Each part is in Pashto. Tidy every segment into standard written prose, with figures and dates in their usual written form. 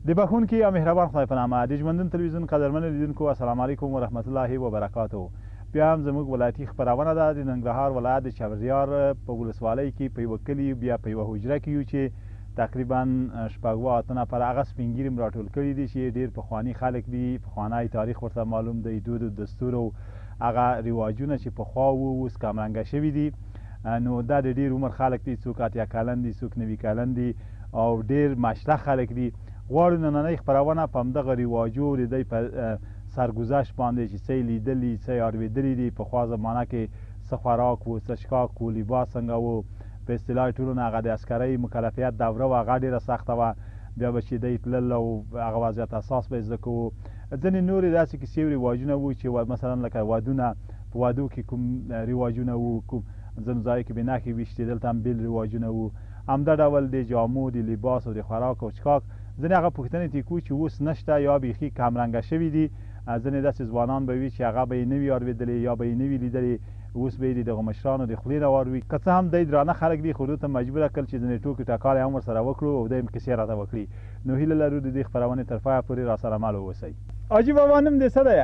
د بخښونکي او مهربان خدای په نامه د ژوندون تلویزیون قدرمنو لیدونکو السلام علیکم ورحمت الله وبرکاتو. بیا هم زموږ ولایتي خپرونه ده د ننګرهار ولایت د چغزیار په ولسوالۍ کې په یوه کلي بیا په یوه حجره کې یو چې تقریبا شپږ اته نفره هغه سپین ږیري م راټول کړي دي چې ډېر پخواني خلک دي، پخوانی تاریخ ورته معلوم دی، دود و دستور او هغه رواجونه چې پخوا وو اوس کمرنګه شوي دي. نو دا د ډېر عمر خلک دي، څوک اتیا کلن دي، څوک نوي کلن دي او ډېر مشرق خلک دي. غواړو نننۍ خپرونه په همدغه رواجو د دوی په سرګذشت باندې چې څه یې لیدلي څه یې اورېدلي دي، پخوا زمانه کې څه خوراک و، څه څښاک و، لباس څنګه و، په اصطلاح ټولو نه هغه د عسکرۍ مکلفیت دوره وه، هغه ډېره سخته وه. بیا به چې دی تلل او هغه وضعیت اساس به یې زده کوو. ځینې نورې داسې کیسې او رواجونه وو چې مثلا لکه ودونه، په ودو کې کوم رواجونه وو، کوم ځینو ځایو کې بېنښې ویشتې، دلته هم بېل رواجونه وو. همدا ډول د جامو، د لباس او د خوراک او څښاک ځینې هغه پوښتنې ترې کوو چې اوس نشته یا بیخي کمرنګه شوي دي. ځینې داسې ځوانان به وي چې هغه به یې نه وي اورېدلي یا به یې نه وي لیدلي، اوس به یې د دغو مشرانو د خولې نه واروي. که څه هم دی درانه خلک دي خو دوی ته مجبوره کړل چې ځینې ټوکې ټکالې هم ورسره وکړو او دی هم کیسې راته وکړي. نو هیله لرو د دې خپرونې تر پایه پورې راسره مل واوسئ. حاجي بابا نوم دې څه دی؟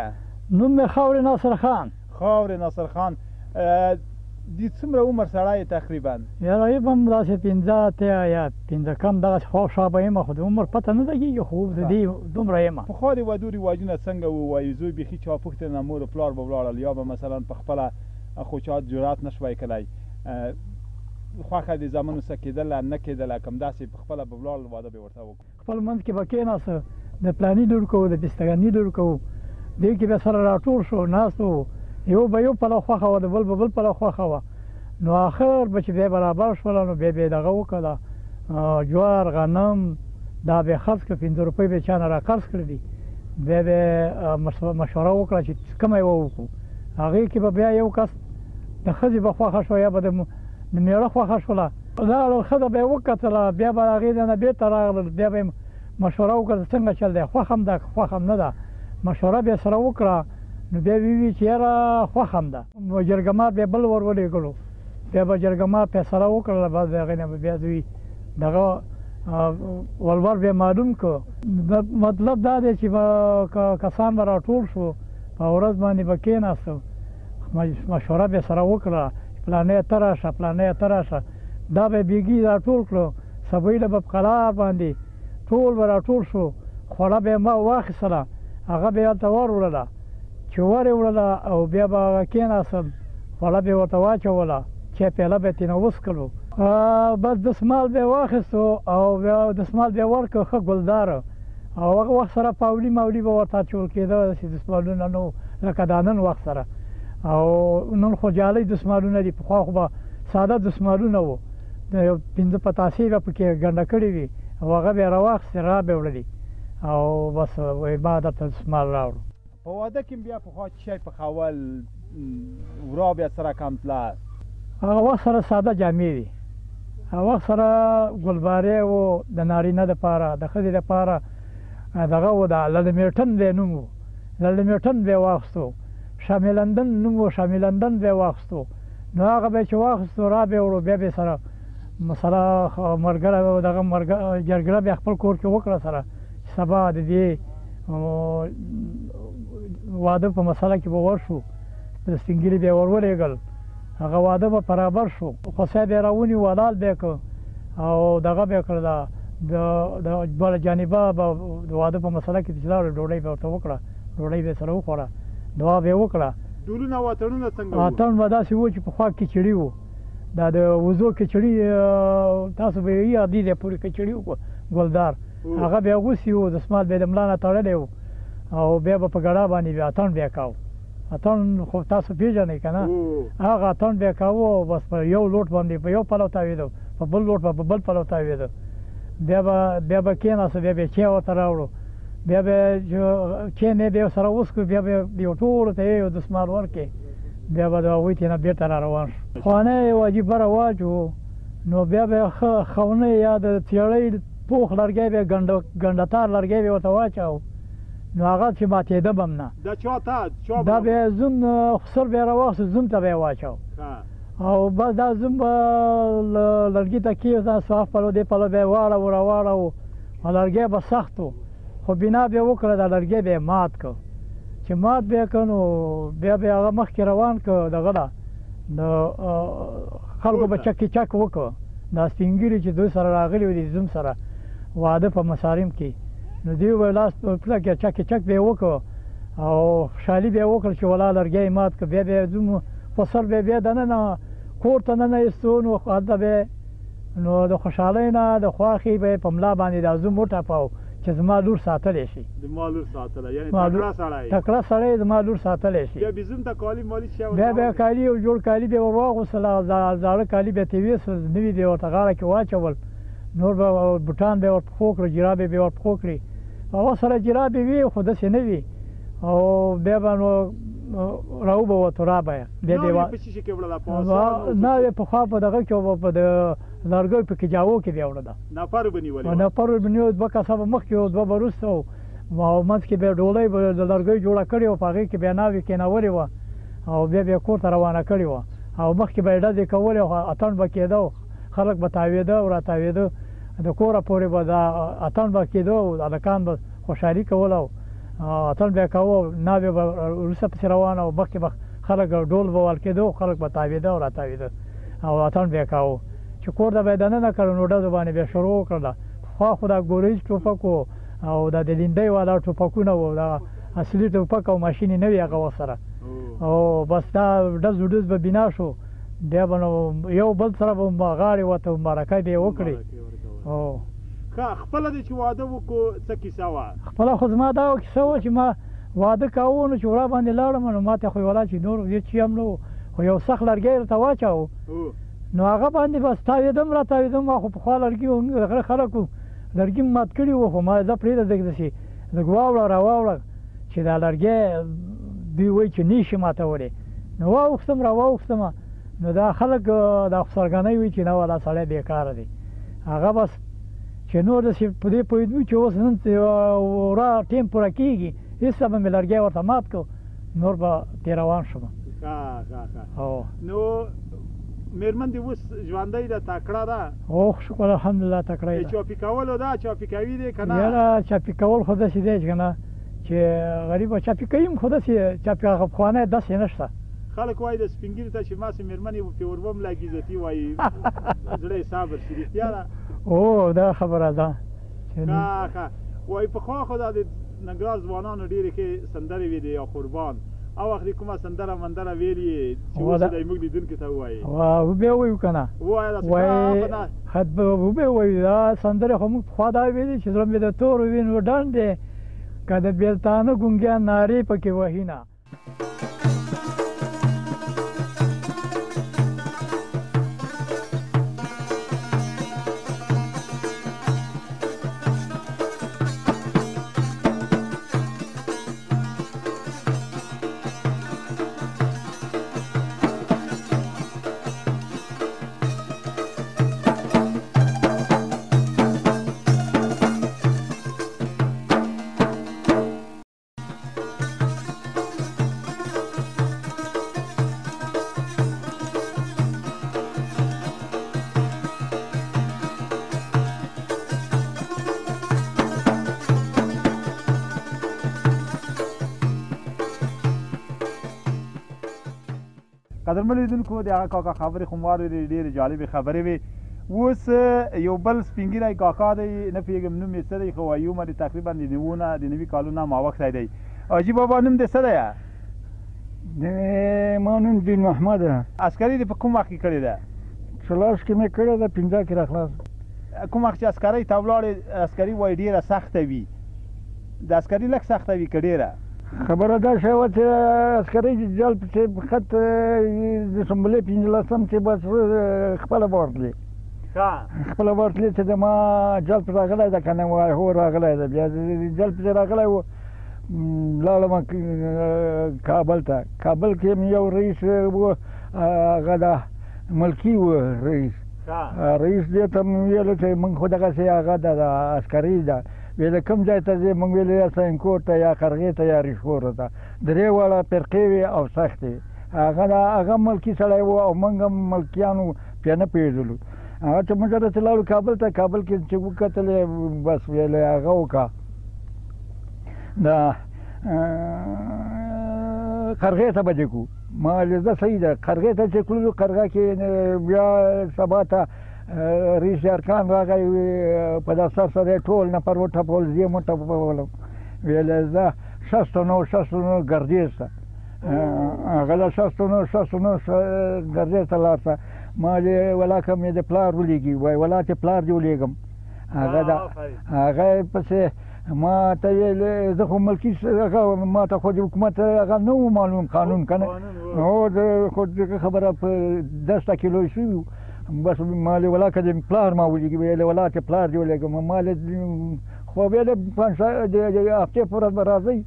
نوم مې خاورې ناصر خان. خاورې ناصر خان، د څومره عمر سړی تقریبا؟ یاره یې به هم داسې پنځه اتیا یا پنځه کم دغسې خواوشا به یم، خو د عمر پته نه لګېږي، خو د دې دومره یم. پخوا د ودو رواجونه څنګه وو؟ وایي زوی بیخي چا پوښتنه نه مور او پلار به ولاړل یا به مثلا په خپله خو چا جرات نه شوی کلی، خوښه د زامنو څه کېدله نه کېدله، کوم داسې په خپله به ولاړل واده به یې ورته وکړو. خپل منځ کې به کېناسته، د پلاني لور کوو، د بستګاني لور کوو، دې کې به سره راټول شو، ناست وو، یو به یو پلو خوښه وه، د بل به بل پلو خوښه وه. نو آخر به چې بیا برابر شوله نو بیا به یې دغه وکړله، جوار، غنم دا به یې خرڅ کړه، 5 روپۍ به یې چا نه را قرض کړي دي. بیا به یې مشوره وکړه چې کومه یې وکړو. هغې کې به بیا یو کس د ښځې به خوښه شوه یا به د مېړه خوښه شوله، دا ښځه به یې وکتله، بیا به هغې نه بېرته راغلل، بیا به یې مشوره وکړه څنګه چل دی، خوښ هم ده که خوښ هم نه ده. مشوره به یې سره وکړه نو بیا وی چې یاره خوښ هم ده. جرګمار بیا بل ور ولېږلو، بیا به جرګمار فیصله وکړله، بعد د هغې نه به بیا دوی دغه ولور بیا معلوم کړو. مطلب دا دی چې کسان به راټول شو، په ورځ باندې به کېناستو، مشوره به یې سره وکړه، فلانی ته راشه فلانی ته راشه، دا به یې بېګي راټول کړو. سبیله به په قلار باندې ټول به راټول شو، خوړه به یې ما واخیستله، هغه به یې هلته ور وړله، چې ور یې وړله او بیا به هغه کېناستل، خوړه به یې ورته واچوله، چای پیاله به یې ترېنه وڅښلو، بس دسمال به یې واخیستو او بیا دسمال به یې ورکړو ښه ګلداره، او هغه وخت سره پاولي ماولي به ورته اچول کېده، داسې دسمالونه نه وو لکه دا نن وخت سره. او نن خو جالۍ دسمالونه دي، پخوا خو به ساده دسمالونه وو، د یو 5 پتاسې به پکې ګنډه کړې وي او هغه به یې راواخیستې را به یې وړلي او بس وایي ما درته دسمال راوړو. په واده کې بیا پخوا شی پخول، ورا بیا سره کم تله، هغه وخت سره ساده جامې وي، هغه وخت سره ګلبارې وو د نارینه دپاره، د ښځې دپاره دغه وو، د للمیټن به یې نوم وو، للمیټن به یې واخیستو، شامیلندن نوم وو، شامیلندن به یې واخیستو. نو هغه به یې چې واخیستو را به یې وړو، بیا به یې سره سره ملګری دغه جرګړه بیا خپل کور کې وکړه سره، چې سبا د دې واده په مسله کې به ورشو، سپین ږیري به یې ور ولېږل، هغه واده به برابر شو، خوسی به یې راونیو، ودال به یې کړ او دغه به یې کړله، د بله جانبه به د واده په مسله کې چې لاړو، ډوډۍ به ورته وکړه، ډوډۍ به یې سره وخوړه، دعا به یې وکړه. ډولونه او اتڼونه څنګه وو؟ اتڼ به داسې وو چې پخوا کچړي وو، دا د وزو کچړي تاسو به یې یادي دی پورې کچړي وو ګلدار، هغه به یې اغوستي وو، دسمال به یې د ملا نه تړلی وو او بیا به په ګډا باندې بیا اتڼ بیا کاوه. اتڼ خو تاسو پېژنئ که نه، هغه اتڼ بیا کاوه او بس په یو لوټ باندې په یو پلو تاوېده، په بل لوټ به په بل پلو تاوېده، بیا به کېناسته، بیا به یې چای ورته راوړو، بیا به چای نه بیا سره وڅښو، بیا به یو ټولو ته یو دسمال ورکړې، بیا به د هغوی ترېنه بېرته را روان شو. پخوانی یو عجیبه رواج و، نو بیا به یې ښه خونۍ یا د څېړۍ پوخ لرګی به یې ګنډهتار لرګی به یې ورته واچاو، نو هغه چې ماتېده به هم نه، دا به یې زوم خسر به یې راواخیستو، زوم ته به یې واچاو او بس دا زوم به لرګي ته کېږده، صاف پلو دې پلو به یې واړو راواړو، لرګی به سخت و، خو بنا بیا وکړه دا لرګی بیا مات کړ چې مات بیا کړ نو بیا هغه مخکې روان کړ دغه ده د خلکو به چکې چک وکړ دا سپین ږیري چې دوی سره راغلي وو د زوم سره واده په مساریم کې نو دوی به لاس په پله کې چکې چک بیا وکړ او خوشحالي بیا وکړه چې ولا لرګی مات کړ بیا زوم په سر بیا دننه کور ته ننه ایستو نو هلته بیا نو د خوشحالۍ نه د خوښۍ به یې په ملا باندې دا زوم وټپاو چې زما لور ساتلی شي زما لور ساتلی یعنې تکړه سړی تکړه سړی زما لور ساتلی شي بیا زوم ته کالي مالي شی بیا کالي او جوړ کالي بیا ور واغوستل زاړه کالي بیا ترې ویستل نوي بیا ورته غاړه کې واچول نور به بوټان بیا ور پښو کړو جرابې بیا ور پښو کړې هغه سره جرابې وي خو داسې نه وي او بیا به نو راوبوتو رابه بیا نه پخوا په دغه کې په د لرګیو په کجاوو کې بیا وړه ده نفر به نیولې نفر به نیولې دوه کسه به مخکې وو دوه به وروسته وو او منځ کې بیا ډولۍ به د لرګیو جوړه کړې وه په هغې کې بیا ناوې کېنولې وه او بیا کور ته روانه کړې وه او مخکې به یې ډزې کولې اتڼ به کېده خلک به تاوېده او راتاوېده د کوره پورې به دا اتڼ به کېده او هلکان به خوشحالي کوله اتڼ به یې کوه ناوې به وروسته پسې روانه او مخکې به خلک ډول به ول کېده خلک به تاوېده او راتاوېده او اتڼ به یې کوه چې کور ته به یې دننه کړه نو ډزو باندې بیا شروع وکړله پخوا خو دا ګوریز ټوپک و او دا د لیندۍ والا ټوپکونه وو دا اصلي ټوپک او ماشینې نه وي هغه وخت سره او بس دا ډز وډز به بنا شو بیا به نو یو بل سره به غاړې ورته مبارکۍ به یې وکړې او خپله دی چې واده وکړو څه کیسه وه خپله خو زما دا کیسه وه چې ما واده کوو نو چې ورا باندې لاړم نو ما ته خو ولا چې نور هېڅ شي هم نه و خو یو سخت لرګی راته واچاوه نو هغه باندې بس تاوېدم را تاوېدم ما خو پخوا لرګي غره خلکو لرګي مات کړي وو خو ما زه پرېږده داسې لږ واوړه را واوړه چې دا لرګی دوی وایي چې نه شي ماتولی نو واوښتم را واوښتمه نو دا خلک د افسرګانۍ وایي چې نه دا سړی بېکاره دی هغه بس چې نور داسې په دې پوهېدو چې اوس نن ورا ټیم پوره کېږي هېڅ به مې لرګی ورته مات کړو نور به ترې روان شوم نو مېرمن دې اوس ژوندۍ ده تکړه ده اوه شکر الحمدلله تکړه ده چاپي کولو ده چاپي کوي دی که نه یاره چاپي کول خو داسې دی که نه چې غریبه چاپي کوي هم خو داسې چاپي هغه پخوانی داسې نه شته خلک وایي د سپین ږیري ته چې ماسې مېرمن یې پرې وربم لګي عزتي وایي زړه یې صبر شي رښتیا ده او دا خبره ده ښه وایي پخوا خو دا د ننګرهار ځوانانو ډېرې ښې سندرې وې د یا قربان او اخري کومه سندره مندره ویلې چې اوس دی موږ لیدونکي ته ووایي وبیا وایو که نه وبیا وایو دا سندرې خو موږ پخوا دا ویلې چې زړه مې د تورو وینو ډنډ دی که د بېلتانه ګونګیان نارې پکې وهي نه قدرمن لیدونکو د هغه کاکا خبرې خو مو واورېدې ډېرې جالبې خبرې وې اوس یو بل سپین ږیری کاکا دی نه پوهېږم نوم یې څه دی خو وایي عمر یې تقریبا د 90 کالو نه ماوښتی دی حاجي بابا نوم دې څه دی ما نوم دین محمد عسکري دې په کوم وخت کې کړې ده څلورش کې مې کړې ده 15 کې راخلاص کوم وخت چې عسکرۍ ته ولاړې عسکري وایي ډېره سخته وي د عسکري لږ سخته وي که ډېره خبره دا شوه وه چې عسکرۍ جال پسې خط د سنبلې 15 چې بس خپله به ورتلې خپله به ورتلې چې د ما جال پسې راغلی ده که نه هو راغلی ده بیا جال پسې راغلی و لاړم کابل ته کابل کې یو رئیس و هغه ده ملکي و رئیس دې ته مې ویلو چې موږ خو دغسې هغه ده عسکري ده ویل کوم ځای ته ځې موږ ویل یا سینکور ته یا قرغې ته یا ریشخور ته درې واړه فرقې وې او سختې هغه ملکي سړی و او موږ هم ملکیانو پرې نه پوهېدلو هغه چې موږ داسې لاړو کابل ته کابل کې چې وکتلې بس ویل هغه وکړه دا قرغې ته به دې کړو ما ویل زه صحیح ده قرغې ته چې کړلو قرغه کې بیا سبا ته رئیس ارکان راغی په دفتر سره ټول نفر وټپول زه هم وټپولم ویل زه 69 ګردیز ته هغه له 69 ګردیز ته لاړ شه ما ویل ولاکه مې د پلار ولیږي وایي ولا چې پلار دې ولېږم هغه پسې ما ته ویل زه خو ملکي ما ته خو د حکومت هغه نه و معلوم قانون که نه هو خو خبره په 10 کیلو شوي بس ما ویل ولاکه د پلار ما ولیږي ویل ولا چې پلار دې ولېږم ما ویل خو بیا د هفتې په ورځ به راځئ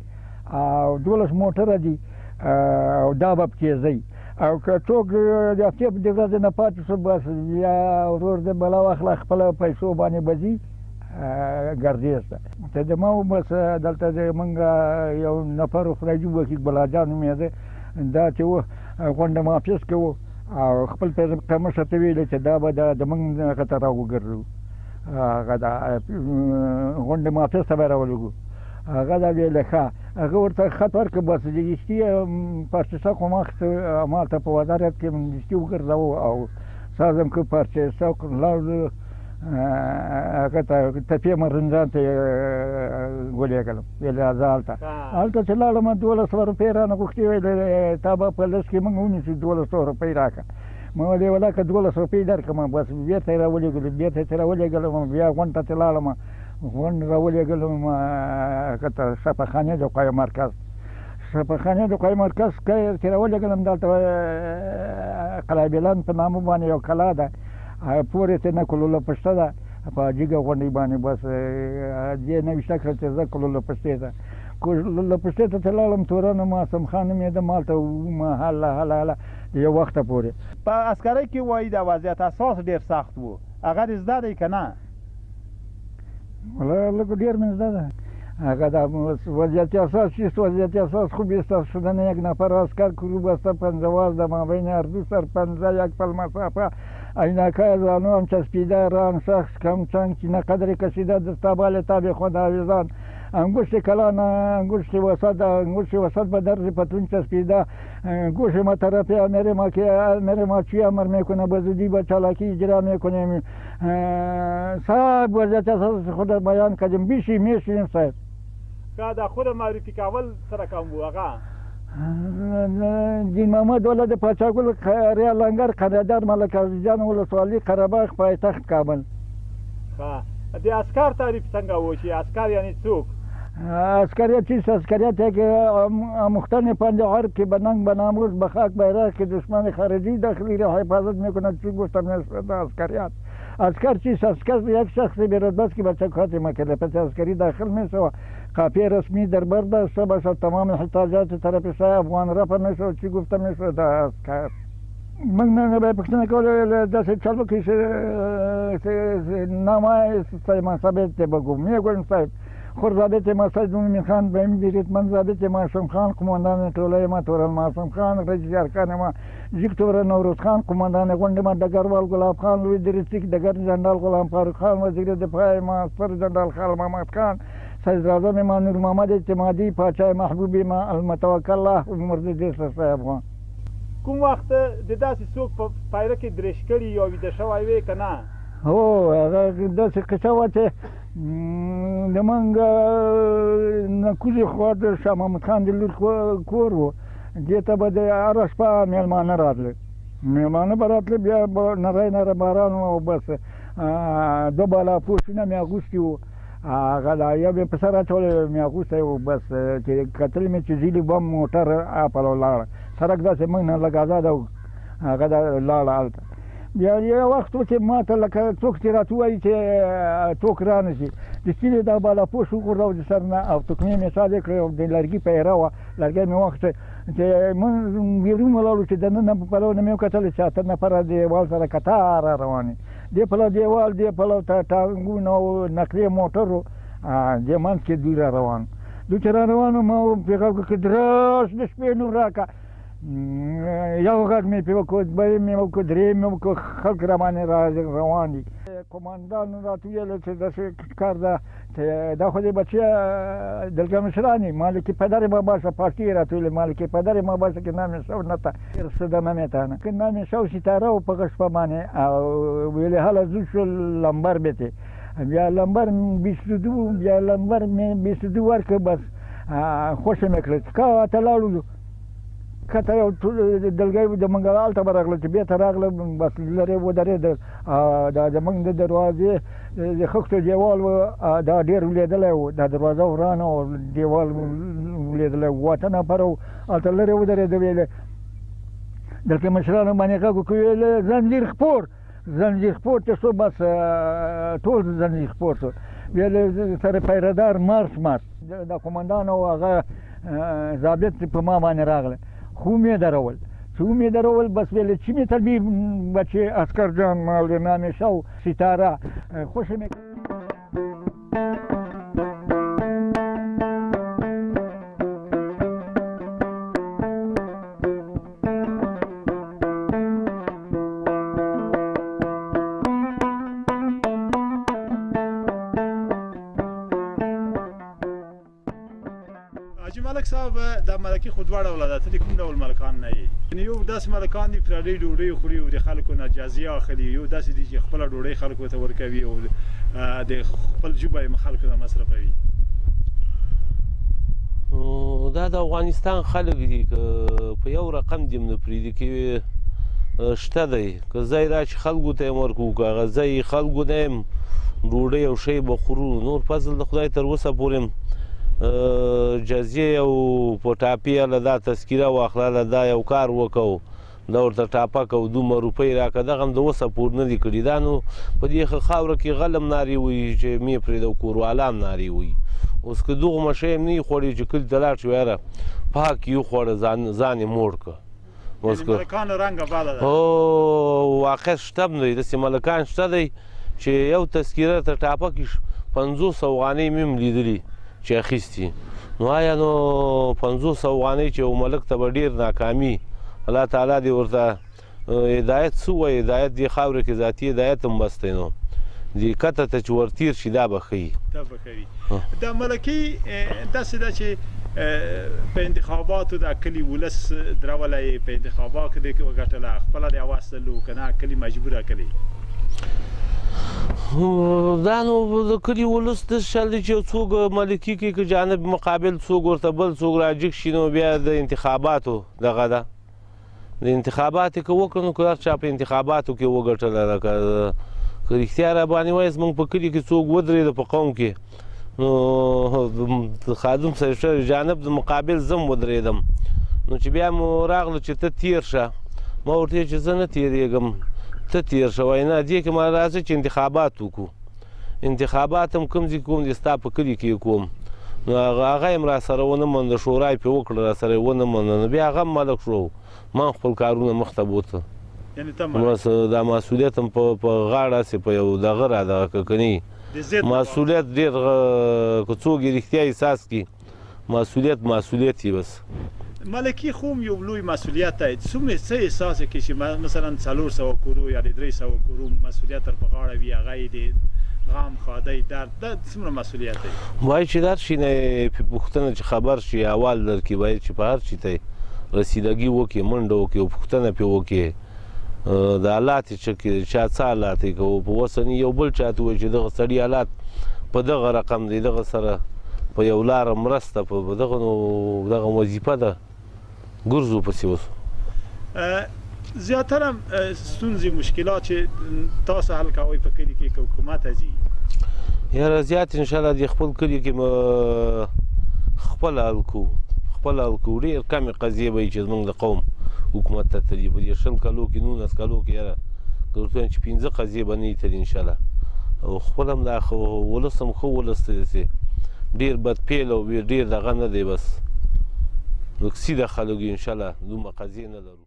او 12 موټره دي او دا به پکې ځئ او که څوک د هفتې د ورځې نه پاتې شو بس بیا ورور د بلا واخله خپله پیسو باندې به ځي ګردیز ته ته د ما بس دلته زمونږ یو نفر خدای جوړ وکړي اقبال جان نومېده دا چې و غونډه محافظ کې و او خپل مشر ته ویلې چې دا به زمونږ هغه ته راوګرځو هغه د غونډې محافظ ته به راولګو هغه دا ویلې ښه هغه ورته خط ورکړ بس جګیشتي پارچه خو مالته په وزارت کې جګیشتي وګرځاوه او سازم که پارچه څوک لاړو هغه ته تپې مرنجان ته ولېږلم ویل راځه هلته چې لاړم 1200 روپۍ رانه غوښتې ویل تا به په لس کې موږ ونیسو 1200 روپۍ راکړه ما ویل ولاکه 12 روپۍ درکړم بس بېرته یې راولېږلو بېرته چې راولېږلم بیا غونډ ته چې لاړم غونډ راولېږلم هغه ته شفاخانې د قوای مرکز شفاخانې د قوای مرکز چې راولېږلم دلته قلعه‌بلند په نامه باندې یو کلا ده پورې ته نه کلوله پشته ده په جګه غونډۍ باندې بس دې نوشته کړه چې زه کلوله پشتې ته کلوله پشتې ته چې لاړم تورن معصوم خان نومېده مالته ما هله یو وخته پورې په عسکرۍ کې وایي د وضعیت اساس ډېر سخت و هغه دې زده دی که نه لږ ډېر مې زده ده هغه دا وضعیت اساس چیست وضعیت اساس خوب ایستاد شدن یک نفر اسکر کرو بسته پنجواز در مابین اردو سرپنجه یک پل مسافه عینکای زانو هم چسبیده ران شخص کم چنگ چینه قدر کشیده دستابال تاب خود آویزان انگشت کلان انگشت وسط به درز پتون چسبیده گوش ما طرفی امر ما چی امر میکنه بزودی با چالاکی اجرا میکنیم صاحب وضعیت اساس خود بیان کردیم بیشی میشیم صاحب که د خود معرفي کول سره کوم و هغه دین محمد ولد پاچاګل ریا لنګر قرارداد ملک عزیزجان ولسوالي قرهباغ پایتخت کابل ښه د عسکر تعریف څنګه و چې عسکر یعنی څوک عسکریت چیست عسکریت یک مختن پنجهار که به ننگ به ناموس به خاک بیرق که دشمن خارجی داخلی را حفاظت میکند چی گفتم نسبت عسکریت عسکر چیست عسکر یک شخص بی‌رتبه است که به چکاتی مکلف است عسکری داخل میشود قافیه رسمی در بر داشته باشد تمام احتیاجات طرف شاه افغان رفع میشود چی گفتم میشود عسکر من به پښتنه کول داسې چلو کې نامه سلیمان ثابت ته بگو میگویم صاحب خور ضابط مسجد مومن خان به میرید من ضابط معصوم خان قماندان ټوله ما تورن معصوم خان رئیس ارکان ما جیکتور نوروز خان قماندان غونډه ما ډګروال ګلاب خان لوی درسیک ډګر جنرال غلام فاروق خان وزیر دفاع ما سر جنرال خال محمد خان صدر اعظم ما نور محمد اعتمادي پاچا محبوب ما المتوکل الله مرد دې صاحب افغان کوم وخت د داسې څوک په پایره کې درېش کړي یا ویده شوی وی که نه هو هغه داسې قصه وه چې زمونږ نکوزې خوا د شاه محمود خان د لور کور و دې ته به د هره شپه مېلمانه راتله مېلمانه به راتله بیا به نری باران او بس دوه بالا پوښونه مې اغوستي وو هغه یو مې په سر اچولی مې اغوستی و بس چې کتل مې چې ځینې بم موټر اپلو لاړه سړک داسې موږ نه لږ ازاده و هغه لاړه هلته بیا یو وخت و چې ما ته لکه څوک چې راته ووایي چې ټوک رانه شي د سیلې دا بالاپوش وغورځاو د سر نه او توکمې مې ساده کړې او د لرګي پیره وه لرګی مې واخیستی چې موږ بیرون ولاړو چې دننه په پلو نه مې وکتل چې اته نفره دیوال سره کتار روانې دې پلو دیوال دې پلو ته ټانګونه او نقلي موټرو دې منځ کې دوی را روان دوی چې را روان ما پیغام وکړ دراش د شپې نور راکړه یو غږ مې پرې وکړ، بل مې وکړ، درېیم مې وکړ، خلک راباندې روان دي. قوماندان راته ویل چې داسې کار ده که دا خو دې بچه دلگاه مشرانی مالکی پدر ما باشه پارتی را توی مالکی پدر ما باشه که نام شو نتا رسیده نمیتونه که نام شو ستاره و پقش پمانه ویلی حالا زود شو لمبر بیته بیا لمبر 22 بیا لمبر 22 ورکه بس خوش میکرد که اتلاړو کته یو دلګۍ د منګل ته راغله چې بیرته راغله بس لرې ودرېد دا زموږ د دروازې د خښتو دیوال و دا ډېر ولیدلی و دا دروازه ورانه و دیوال ولیدلی و 8 نفره و هلته لرې ودرېد ویلې دلته مشرانو باندې غږ وکړ ویلې زنځیر خپور چې شو بس ټول زنځیر خپور شو ویلې سره پیردار مارش د قومندان او هغه ضابط په ما باندې راغله خو مې درول بس ویلې چې مې تلبي بچې عسکر جان مال نامې شو ستاره خوش مې حاجي ملک صاحب د ملکي خو دواړه اولاده ته د کوم ډول ملکان نه یې یعنې یو داسې ملکان دي پردۍ ډوډۍ خوري او د خلکو نه جزیه اخلي یو داسې دي چې خپله ډوډۍ خلکو ته ورکوي او د خپل ژبه یې خلکو ته مصرفوي دا د افغانستان خلک دي که په یو رقم دي نه پرېږدي کې شته دی که ځای راشي خلکو ته یې ورکوو که هغه ځای خلکو نه یم ډوډۍ او شی به خورو نور فضل د خدای تر اوسه پورې جزیه او په ټاپې هله دا تذکیره واخله دا یو کار وکړو دا ورته ټاپه کوو دومره روپۍ راکړه دغه هم د اوسه پورې نه دي کړي دا نو په دې خاوره کې غلم نارې وایي چې مې پرېږده او کوروالا هم نارې وایي اوس که دغومه شی هم نه یې خوړې چې کلي ته لاړ شو یاره پاک یې وخوړه ځان یې موړ کړه ملکانو رنګه بده ده واقع شته هم دی داسې ملکان شته دی چې یو تذکیره ته ټاپه کې 500 افغانۍ مې هم لیدلي چې اخیستي نو آیا نو 500 افغانۍ چې یو ملک ته به ډېر ناکامي الله تعالی دې ورته هدایت څه وایي هدایت دې خاورې کې ذاتي هدایت هم بس دی نو دې کته ته چې ورتېر شي دا به ښیي د ملکي داسې ده چې په انتخاباتو د کلي ولس درولی په انتخابات کې دې وګټله خپله دې واستلو که نه کلي مجبوره کړي دا نو د کلي ولس داسې شل دی چې یو څوک ملکي کې که جانب مقابل څوک ورته بل څوک راجګ شي نو بیا د انتخاباتو دغه ده د انتخابات یې که وکړو نو که هر چا په انتخاباتو کې وګټله لکه که رښتیا را باندې وایي زموږ په کلي کې څوک ودرېده په قوم کې نو د خادم صاحب شه جانب د مقابل زه هم ودرېدم نو چې بیا مو راغله چې ته تېر شه ما ورته ویل چې زه نه تېرېږم ته تېر شه وایي نه دې کې ما راځه چې انتخابات وکړو انتخابات هم کوم ځای کوم دي ستا په کلي کې کوم نو هغه یې هم راسره ونه منده شورا یې پرې وکړه راسره یې ونه منده نو بیا هغه هم ملک شو ما خپل کارونه مخته بوته بس دا مسؤلیت هم په غاړه هسې په یو دغه را دغه که که نه مسؤلیت ډېر که څوک یې رښتیا احساس کړي مسؤلیت یې بس ملکي خو هم یو لوی مسؤلیت دی څومره څه احساس یې کوي چې مثلا 400 کرو یا 300 کرو مسؤلیت در په غاړه وي هغه یې د غم ښادۍ درد دا څومره مسؤلیت دی باید چې در شي نه پرې پوښتنه چې خبر شي احوال درکړي باید چې په هر شي ته رسیدګي وکړي منډه وکړي او پوښتنه پرې وکړي د حالات یې چک چا څه حالات یې کوو په اوسني یو بل چاته ووایي چې دغه سړي حالات په دغه رقم دی دغه سره په یو لاره مرسته په دغه نو دغه وظیفه ده ګرځو پسې اوس زیاتره ستونزې مشکلات چې تاسو حل کوئ په کلي کې که حکومت ځي یاره زیات انشاءالله د خپل کلي کې خپل حل کوو ډېر کمې قضیې به وي چې زموږ د قوم حکومت ته تلي په دې 20 کلو کې 19 کلو کې یاره که ورته وایم چې 15 قضیې به نه وي تلي انشاءالله او خپل هم دا ولس هم ښه ولس دی ډېر بدپیل او ډېر دغه نه دی بس سیده خلک یو انشاءالله دومره قضیې نه لرو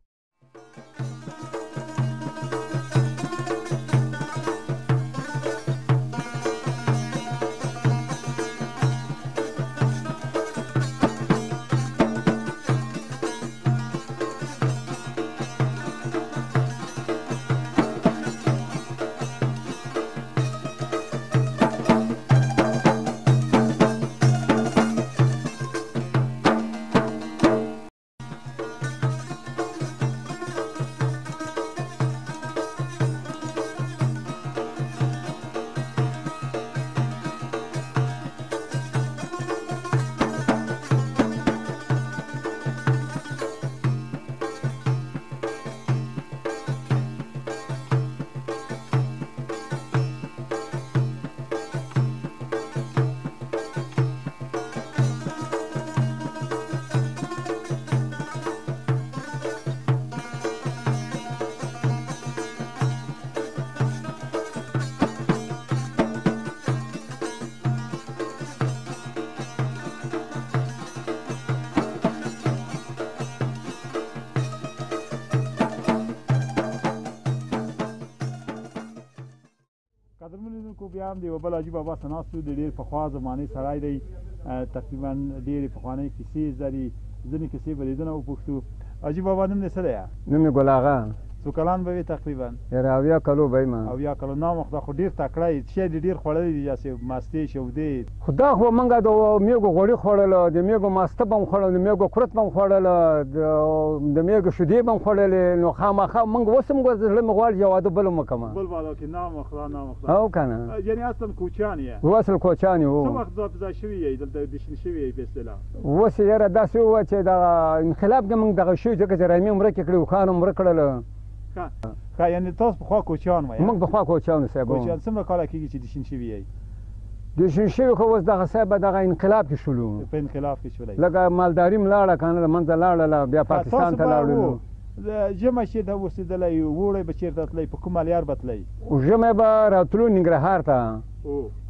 خو بیا هم د یوه بل حاجي بابا څه ناست و د ډېر پخوا زمانې سړی دی تقریبا ډېرې پخوانۍ کیسې زده دي ځینې کیسې به لیدنه وپوښتو حاجي بابا نوم دې څه دی نوم یې ګل آغا څو کلان به وي تقریبا یاره 70 کلو به یم 70 کلو نامخته خو ډېر تکړه یې شی دې ډېر خوړلی دي داسې مستې شودې خو دا خو موږ د میږو غوړي خوړله د میږو ماسته به هم خوړل د میږو کورت به هم خوړله د میږو شیدې به هم خوړلې نو خامخا موږ اوس هم زړه مې غواړي یو واده بل هم وکړم بل واده کې نامخته نامخته او که نه یعنې اصلا کوچیان یې اصل کوچیان یو څه وخت ځای شوي یې دلته دشن شوي یې په اصطلاح اوس یاره داسې ووه چې دغه انقلاب کې موږ دغه شوي ځکه چې رامي هم ورکې کړي اوښان هم ورک کړله ښه یعنې تاسو پخوا کوچیان وئ موږ پخوا کوچیانو صاحب کوچیان څومره کاله کېږي چې دشین شوي یې دشین شوي خو اوس دغه صاحب دغه انقلاب کې شولو په انقلاب کې شولی لکه مالداري م لاړه که نه د منځه لاړله بیا پاکستان ته لاړلو ژمی چې د اوسېدلی ووړی به چېرته تللی په کوم ملیار به تللی ژمی به راتلو ننګرهار ته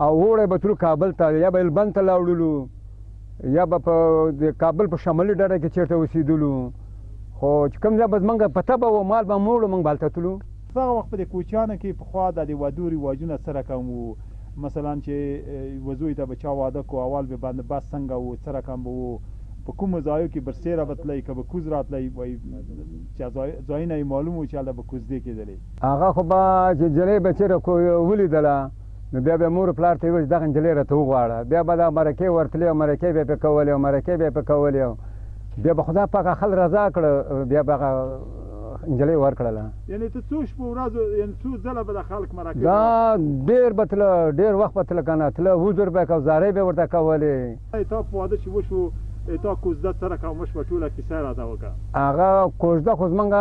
او وړی به تلو کابل ته یا به البند ته لاړلو یا به په د کابل په شمالي ډډه کې چېرته اوسېدلو خو چې کوم ځای به زمونږ پته به و مال به موړو موږ به هلته تلو دغه وخت په دې کوچیانو کې پخوا د وادو رواجونه څه رقم وو مثلا چې وزوی ته به چا واده کو اول به بندوبست څنګه وو څه رقم به وو په کومو ځایو کې برسیره به تلئ که به کوز راتلئ وایي چې ځایونه یې معلوم وو چې هلته به کوزدې کېدلې هغه خو به چې نجلۍ به چېرې ولیدله نو بیا به مور پلار ته یې ویل چې دغه نجلۍ راته وغواړه بیا به دا مرکې ورتلې او مرکې به یې پرې کولې او مرکې به یې پرې کولې بیا به خدای پاک خل رضا کړه بیا به هغه نجلۍ ورکړله یعنې ته څو شپو ورځو یعنې څو ځله به د خلک مرکې دا ډېر به تله ډېر وخت به تله که نه تله وزر به یې کو زارۍ به یې ورته کولې تا په واده چې وشو تا کوزده څه رقم وشوه ټوله کیسه یې راته وکړه هغه کوزده خو زمونږ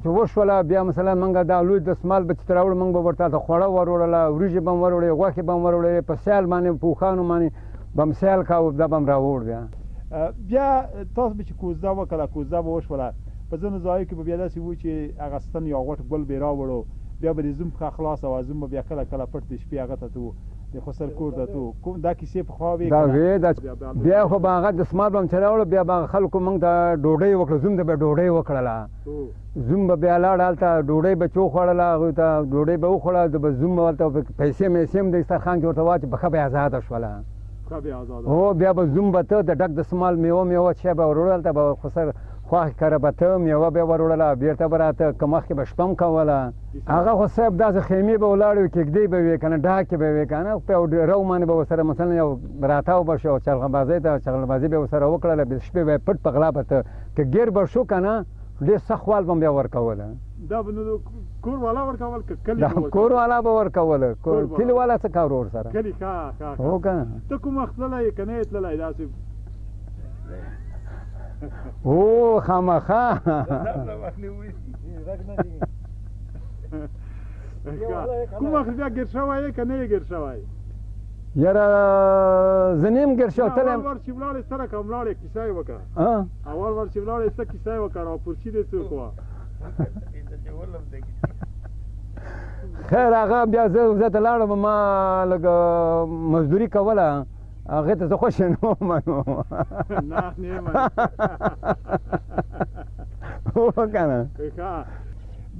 چې وشوله بیا مثلا موږ دا لوی دستمال به چې راوړو موږ به ورته هلته خوړه ور وړله وریژې به هم ور وړې غوښې به هم ور وړې په سیال باندې په اوښانو باندې به هم سیال کاوه دا به هم راوړ بیا تاسو به چې کوزده وکړه کوزده به وشوله په ځینو ځایو کې به بیا داسې وو چې هغه ستن یا غوټ ګل به یې راوړو بیا به د زوم ښه خلاصه وه زوم به بیا کله کله پټ د شپې هغه ته تو د خسر کور ته تو کوم دا کیسې پخوا وې دا وې بیا خو به هغه دستمال به هم چې راوړو بیا به خلکو موږ ته ډوډۍ وکړه زوم ته به ډوډۍ وکړله زوم به بیا لاړ هلته ډوډۍ به چې وخوړله هغوی ته ډوډۍ به وخوړه به زوم به هلته پیسې میسې هم د دسترخوان کې ورته واچي پښه به یې ازاده شوله هو بیا به زوم به ته د ډک دستمال میوه شی به ور وړل هلته به خسر خواښ کره به ته میوه به یې ور وړله بېرته به راته که مخکې به شپه هم کوله هغه خو صاحب داسې خیمې به ولاړې وې کېږدۍ به وې که نه ډاکې به وې که نه په یو رو باندې به ورسره مثلا یو راتاو به شو چغلبازۍ ته چغلبازي به یې ورسره وکړله شپې به یې پټ په غلا به ته که ګیر به شو که نه ډېر سخت وال به هم بیا ورکوله دا به نو کور والا ورکول که کلي کور والا به ورکوله کلي والا څه کار ورسره کلي ښه هو که نه ته کوم وخت تللی یې که نه یې تللی داسې او خامخا کوم وخت بیا ګیر شوی یې که نه یې ګیر شوی یاره زه نه یم ګیر شوی تلی اول ور چې ولاړې څه رقم ولاړې کیسه یې وکړه اول ور چې ولاړې څه کیسه یې وکړه راپورچي دې څوک وه خیر هغه بیا زه ته لاړم ما لږ مزدوري کوله هغې ته زه خوښه نه وم نو نه نه هو که نه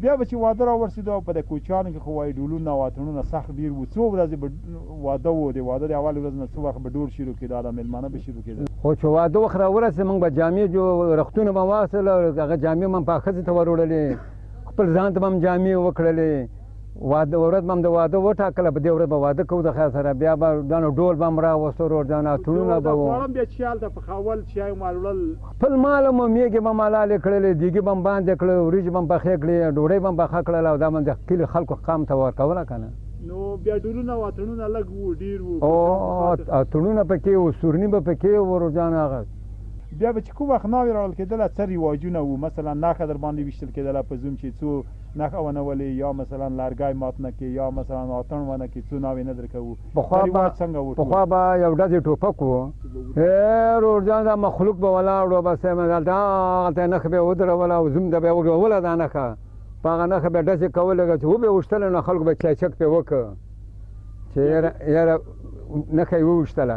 بیا به چې واده را ورسېدو او په د کوچیانو کې خو وایي ډولونه واټنونه سخت ډېر وو څو ورځې به واده و د واده د اول ورځ نه څو وخت به ډول شروع کېده دا مېلمانه به شروع کېدل خو چې واده وخت را ورسېد موږ به جامې رختونه به واخېستل هغه جامې به هم په ښځې ته ور وړلې خپل ځان ته به هم جامې وکړلې واده ورځ به هم د واده وټاکله په دې ورځ به واده کوو د خیر سره بیا به دا نو ډول به هم راوستو روزانه اتڼونه به وو خوړم بیا چې هلته پخول چای مال وړل خپل مال هم میږې به هم حلالې کړلې دیګې به هم باندې کړه وریجې به هم پخې کړې ډوډۍ به هم پخه کړله او دا به د کلي خلکو قام ته ورکوله که نه نو بیا ډولونه او اتڼونه لږ وو ډېر وو او اتڼونه پکې وو سورني به پکې وو روزانه هغه بیا به چې کوم وخت ناوې راوړل کېدله څه رواجونه وو مثلا نښه در باندې ویشتل کېدله په زوم چې څو نښه ونه ولې یا مثلا لرګی مات نه کړي یا مثلا اتڼ ونه کړي څو ناوې نه درکوو رواج څنګه وو پخوا به یو ډزې ټوپک وو روزانه دا مخلوق به ولاړ و بس هلته هلته نښه به یې ودروله او زوم ته به یې وروله دا نښه په هغه نښه به ډزې کولې چې وبې وشتله نو خلکو به چایچک پرې وکړه چې یاره نښه یې وویشتله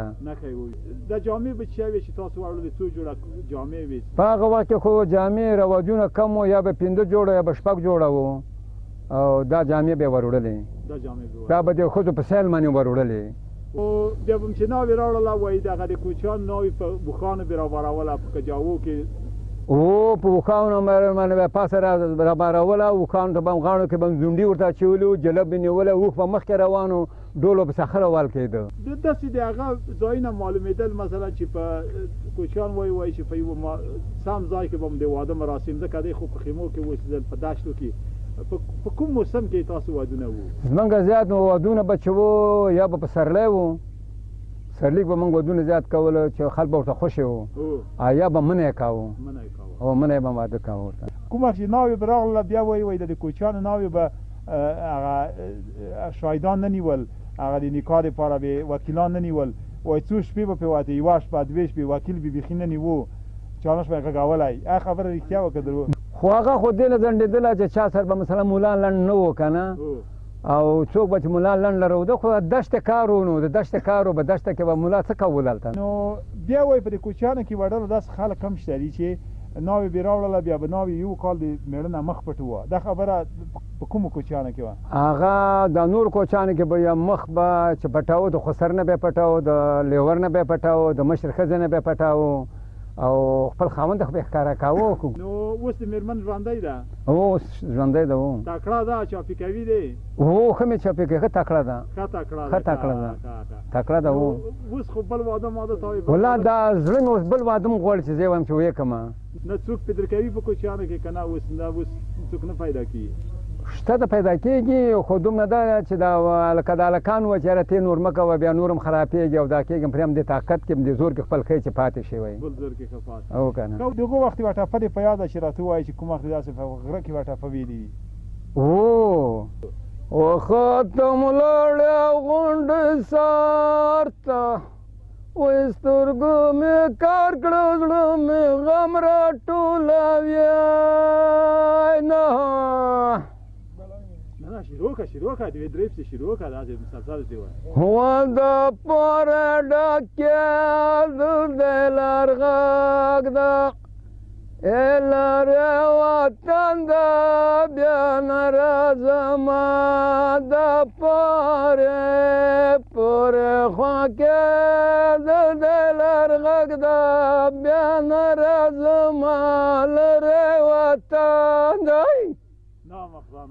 دا جامې به چیا وې چې تاسو واړولې څو جوړه جامې وې په هغه وخت کې خو جامې رواجونه کم وو یا به 5 جوړه یا به 6 جوړه وو او دا جامې به یې ور وړلې دا جامې دا به د ښځو په سیل باندې ور وړلې. او بیا به م چې ناوې راوړله وایي دغه د کوچیانو ناوې په بوخانو بې راباروله په کجاوو کې. او په اوښانو باندې به پاسه راباروله، اوښانو ته به هم غاړو کې به هم زونډي ورته اچولي وو، جلب به نیولی، اوښ به مخکې روان و، ډول به سخره وال کېده. داسې د هغه ځایونه معلومېدل مثلا چې په کوچیان وایي چې په یوه سم ځای کې به هم د واده مراسم ځکه دی خو په خیمو کې اوسېدل په دشتو کې. په کوم موسم کې تاسو وادونه وو؟ زمونږ زیات نو وادونه به چې وو یا به په سرلی وو، سرلیک به موږ ودونه زیات کول چې خلک به ورته خوشې وو، یا به منی کاوه او منی به واده کاوه ورته. کومه چې ناوې به راغله بیا وایي د کوچیانو ناوې به هغه شاهدان نه نیول، هغه د نکاح دپاره به وکیلان نه نیول، وایي څو شپې به پرې واته، یوه شپه دوې شپې وکیل به بیخي نه نیوه، چانش به یې غږولی. هغه خبره رښتیا وه که درو؟ خو هغه خو دې نه ځنډېدله چې چا سره به مثلا مولا لنډ نه و که نه، او څوک به چې مولا لنډ لرو خو دشت کار و، نو د دشت کار و په دشته کې به مولا څه کول هلته. نو بیا وایي په دې کوچیانو کې وړلو داسې خلک هم شته دي چې ناوې بې راوړله بیا به ناوې یو کال د مېړه نه مخ پټ وه. دا خبره په کومو کوچیانو کې وه؟ هغه د نور کوچیانو کې به یا مخ به چې پټاو، د خسر نه به یې پټاو، د لیور نه به یې پټاو، د مشر ښځې نه به یې پټاو، او خپل خاوند خو به یې ښکاره کاوه. نو اوس د مېرمن ژوندی ده؟ اوس ژوندی ده. و تکړه ده، چاپي کوي دی؟ هو ښه مې چاپي کوي، ښه تکړه ده، ښه تکړه ده، تکړه ده. اوس خو بل واده ماده ته والله دا زړه مې اوس بل واده م غواړي چې زه یې وایم چې ویې کړمه. نه څوک پیدا کوي په کوچیانو کې که نه اوس څوک نه پیدا کېږي؟ شته ده پیدا کېږي، خو دومره ده چې دا لکه د هلکان وه چې یاره ته نور مه کوه بیا نور هم خرابېږي او دا کېږي، پرې هم دې طاقت کې هم دې زور کې خپل ښایي چې پاتې شي وایي. بل زور کې ښه پاتې او که نه. د هغو وخت یوه ټپه دې په یاده چې راته ووایي چې کوم وخت داسې په غره کې یوه ټپه ویلې وي؟ ختم لاړې غونډې سار ته، وایي سترګو مې کار کړه زړه مې غم راټولوي نه. شروع که دوی درې پسې شروع که داسې مسلسل دې وایي. هو د پاره ډکې د دې لار غږ ده، ای لارې وطن ده بیا نه راځمه، د پورې خوا کې د دې لار غږ ده بیا نه راځمه، لرې وطن دی. نامخدا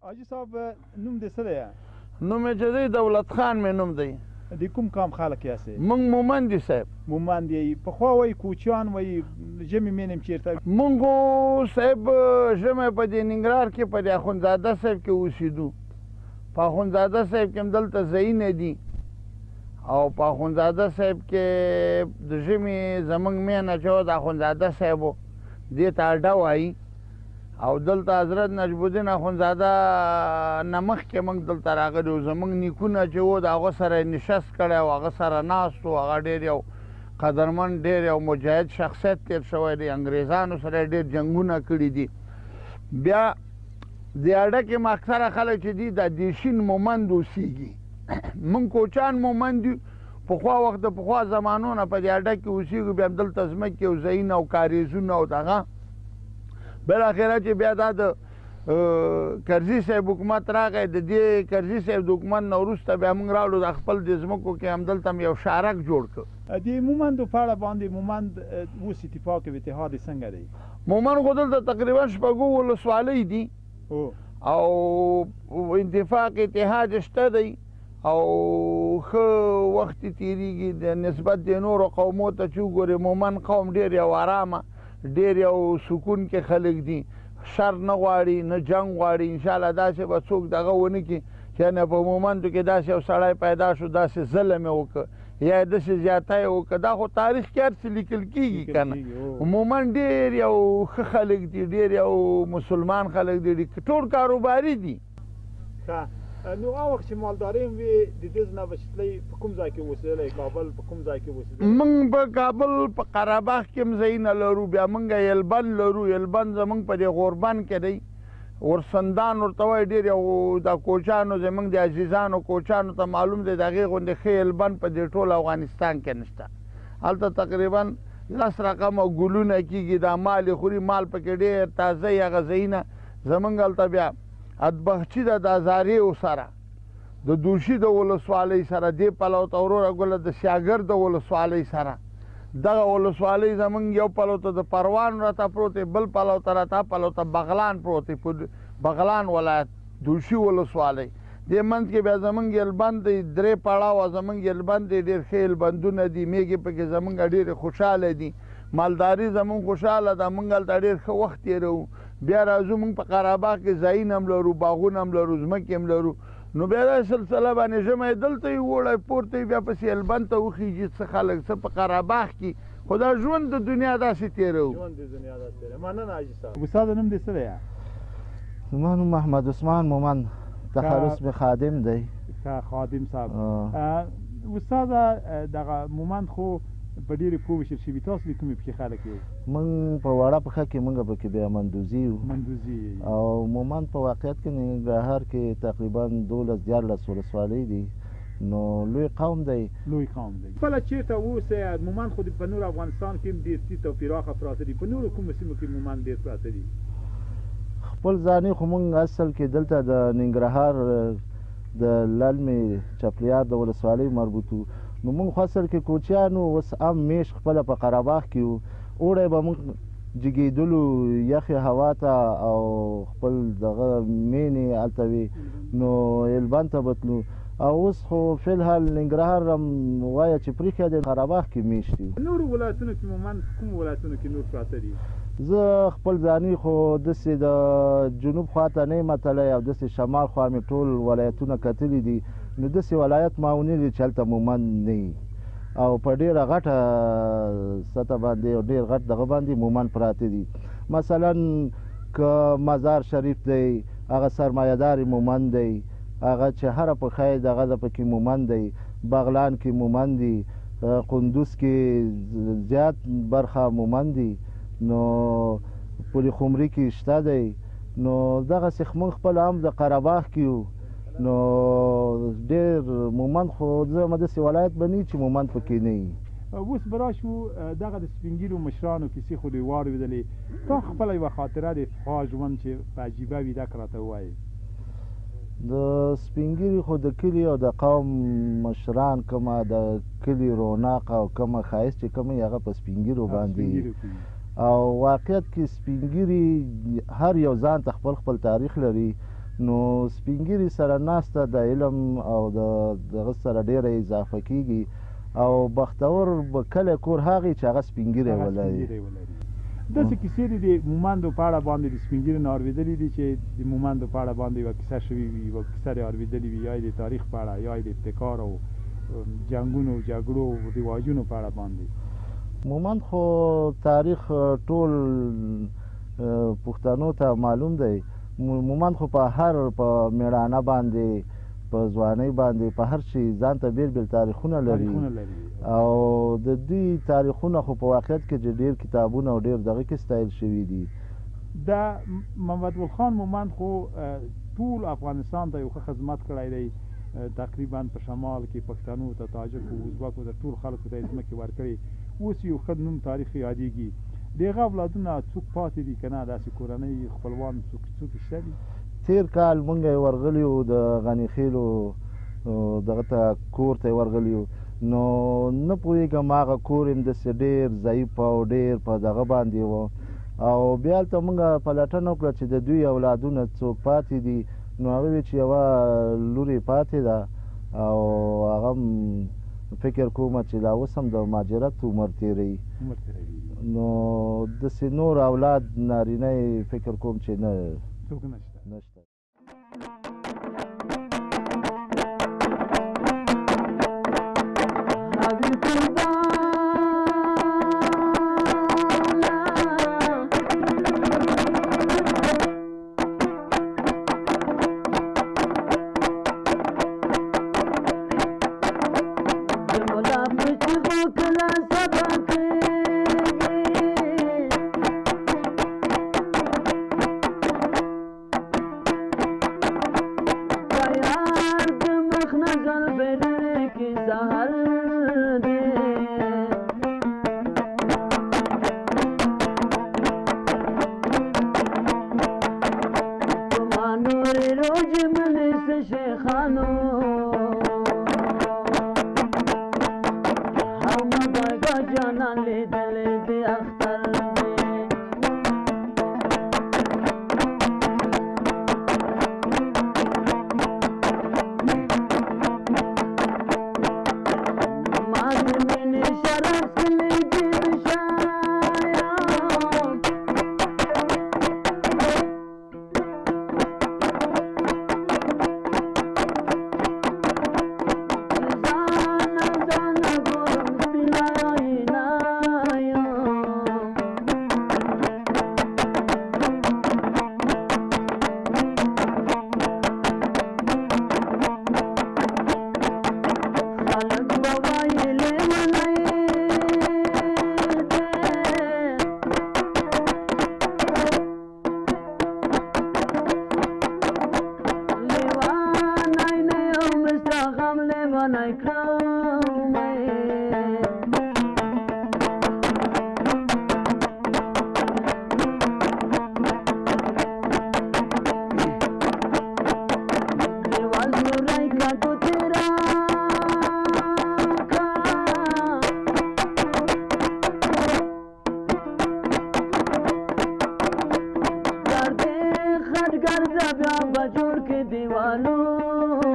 حاجي صاحب نوم دې څه دی؟ نوم یې چې دی دولت خان مې نوم دی. د کوم قام خلک یاستئ؟ موږ مومند یو صاحب. مومند یې؟ پخوا وایي کوچیان وایي ژمې مینم چېرته؟ موږ صاحب ژمی په دې ننګرهار کې په دې اخندزاده صاحب کې اوسېدو. په اخندزاده صاحب کې هم دلته ځایونه دي او په اخندزاده صاحب کې د ژمي زموږ مینه چې و د اخندزاده صاحب و دې ته اډه وایي، او دلته حضرت نجم الدین اخندزاده نه مخکې موږ دلته راغلي وو. زموږ نیکونه چې وو د هغه سره یې نشست کړی او هغه سره ناست وو. هغه ډېر یو قدرمن، ډېر یو مجاهد شخصیت تېر شوی دی، انګریزانو سره یې ډېر جنګونه کړي دي. بیا دې اډه کې اکثره خلک چې دي دا دیشین مومند اوسېږي. موږ کوچان مومند یو، پخوا وخت د پخوا زمانو نه په دې اډه کې اوسېږو. بیا هم دلته ځمکې او ځایونه او کاریزونه او دغه بالاخره چې بیا دا د کرزي صاحب حکومت راغی د دې کرزي صاحب د حکومت نه وروسته بیا موږ راوړو د خپل د ځمکو کې همدلته م یو شارک جوړ کړ د مومندو په اړه باندې مومند اوس اتفاق او اتحاد څنګه دی مومند خو دلته تقریبا شپږو ولسوالۍ دي او اتفاق اتحاد شته دی او ښه وخت تېرېږي د نسبت د نورو قومو ته چې وګورې مومند قوم ډېر یو ارامه ډېر یو سکون کې خلک دي شر نه غواړي نه جنګ غواړي انشاءالله داسې به څوک دغه ونه کړي چې یعنې په مومندو کې داسې یو سړی پیدا شو داسې ظلم یې وکړه یا یې داسې زیاتی یې وکړه دا خو تاریخ کې هر څه لیکل کېږي که نه مومند ډېر یو ښه خلک دي ډېر یو مسلمان خلک دي ټول کاروباري دي نو هغه وخت چې مالداري هم وي د دې نه به چې تلئ په کوم ځای کې اوسېدلی کابل په کوم ځای کې اوسېدلی موږ په کابل په قره باغ کې هم ځایونه لرو بیا موږ یلبند لرو یلبند زموږ په دې غوربند کې دی ورسندان ورته وایي ډېر یو د کوچانو زموږ د عزیزانو کوچانو ته معلوم دی د هغې غوندې ښه یلبند په دې ټول افغانستان کې نشته هلته تقریبا 10 رقمه ګلونه کېږي دا مال یې خوري مال پکې ډېر تازه یي هغه ځایونه زموږ هلته بیا ادبخچي ده د ازاریو سره د دوشي د ولسوالۍ سره دې پلو ته وروره ګله د سیاګر د ولسوالۍ سره دغه ولسوالۍ زموږ یو پلو ته د پروان راته پروت دی بل پلو ته راته پلو ته بغلان پروت دی په بغلان ولایت دوشي ولسوالۍ دې منځ کې بیا زموږ یلبند دی 3 پړاوه زموږ یلبند دی ډېر ښه یلبندونه دي میږې پکې زموږ ډېرې خوشحاله دي مالداري زموږ خوشحاله ده موږ هلته ډېر ښه وخت تېروو بیا راځو موږ په قره باغ کې ځایونه هم لرو باغونه هم لرو ځمکې هم لرو نو بیا دا سلسله باندې ژمی دلته یې وړی پورته یې بیا پسې یلبند ته وخیږي څه خلک څه په قره باغ کې خو دا ژوند د دنیا داسې تېروو مننه حاجي صاحب استاد نوم دې څه دی زما نوم محمد عثمان مومند تخلص مې خادم دی خادم صاحب استاده دغه مومند خو په ډېرې پوه وشل شوي تاسو د کومې پښې خلک یې موږ په وړه پښه کې موږ پکې بیا مندوزي یو او مومند په واقعیت کې ننګرهار کې تقریبا 12-14 ولسوالۍ دي نو لوی قوم دی خپله چېرته اوسئ مومند خو په نور افغانستان کې هم ډېر تیت او پراخه پراته دي په نورو کومو سیمو کې مومند ډېر پراته دي خپل ځاني خو موږ اصل کې دلته د ننګرهار د للمې چپلیار د ولسوالۍ مربوط نو موږ خو اصل کې کوچیانو اوس هم میش خپله په قره باغ کې وو اوړی به موږ جګېدلو یخې هوا ته او خپل دغه مینې هلته وې نو یلبند ته به تلو او اوس خو فی الحال ننګرهار هم وایه چې پرېښی دی قره باغ کې میشت یو نورو ولایتونو کې مومند کومو ولایتونو کې نور پراته دي زه خپل ځاني خو داسې د جنوب خوا ته نه یم تللی او داسې شمال خوا مې ټول ولایتونه کتلي دي نو داسې ولایت ما ونه لید چې هلته مومند نه وي او په ډېره غټه سطح باندې او ډېر غټ دغه باندې مومند پراته دي مثلا که مزار شریف دی هغه سرمایهدار مومند دی هغه چې هره پښه یې دغه ده پکې مومند دی بغلان کې مومند دي قندوز کې زیات برخه مومند دي نو پل خمري کې شته دی نو دغسې موږ خپل هم د قره باغ کې یو نو ډېر مومند خو زه داسې ولایت به نه چې مومند پکې نه وي اوس به راشو دغه د سپین ږیرو مشرانو کیسې خو دوی واورېدلې تا خپله یوه خاطره د پخوا ژوند چې په عجیبه وي دا که راته ووایې د سپین ږیري خو د کلي او د قوم مشران کومه د کلي رونق او کومه ښایست چې کوم هغه په سپین ږیرو باندې او واقعیت کې سپین ږیري هر یو ځان ته خپل خپل تاریخ لري نو سپین ږیري سره ناسته د علم او دغه سره ډېره اضافه کېږي او بختور به کلی کور هغې چې هغه سپین ږیری ولري داسې کیسې دي د مومندو په اړه باندې د سپین ږیرو نه اورېدلي دي چې د مومندو په اړه باندې یوه کیسه شوې وي یوه کیسه دې اورېدلې وي یا د تاریخ په اړه یا د ابتکار او جنګونو جګړو رواجونو په اړه باندې مومند خو تاریخ ټول پښتنو ته معلوم دی مومند خو په هر په میړانه باندې په ځوانۍ باندې په هر شي ځان ته بیل بیل تاریخونه لري او د دوی تاریخونه خو په واقعیت کې چې ډېر کتابونه او ډېر دغه کې ستایل شوي دي د محمد ګل خان مومند خو ټول افغانستان ته یو ښه خدمت کړی دی تقریبا په شمال کې پښتنو ته تاجکو ازبکو ته ټول خلکو ته یې ځمکې ورکړې اوس یو ښه نوم تاریخ یادېږي د هغه اولادونه څوک پاتې دي که نه داسې کورنۍ خپلوان څوک شته دي؟ تیر کال مونږ یې ورغلي وو د غني خیلو دغه ته کور ته یې ورغلي وو نو نه پوهېږم هغه کور یې همداسې ډېر ضعیف او ډېر په دغه باندې و او بیا هلته مونږ پلټنه وکړه چې د دوی اولادونه څوک پاتې دي نو هغه وی چې یوه لور یې پاتې ده او هغه فکر کوم چې لا اوس هم د مهاجرت عمر تېروي نو داسې نور اولاد نارینه یې فکر کوم چې نه څوک نشته. बजूर के दीवानों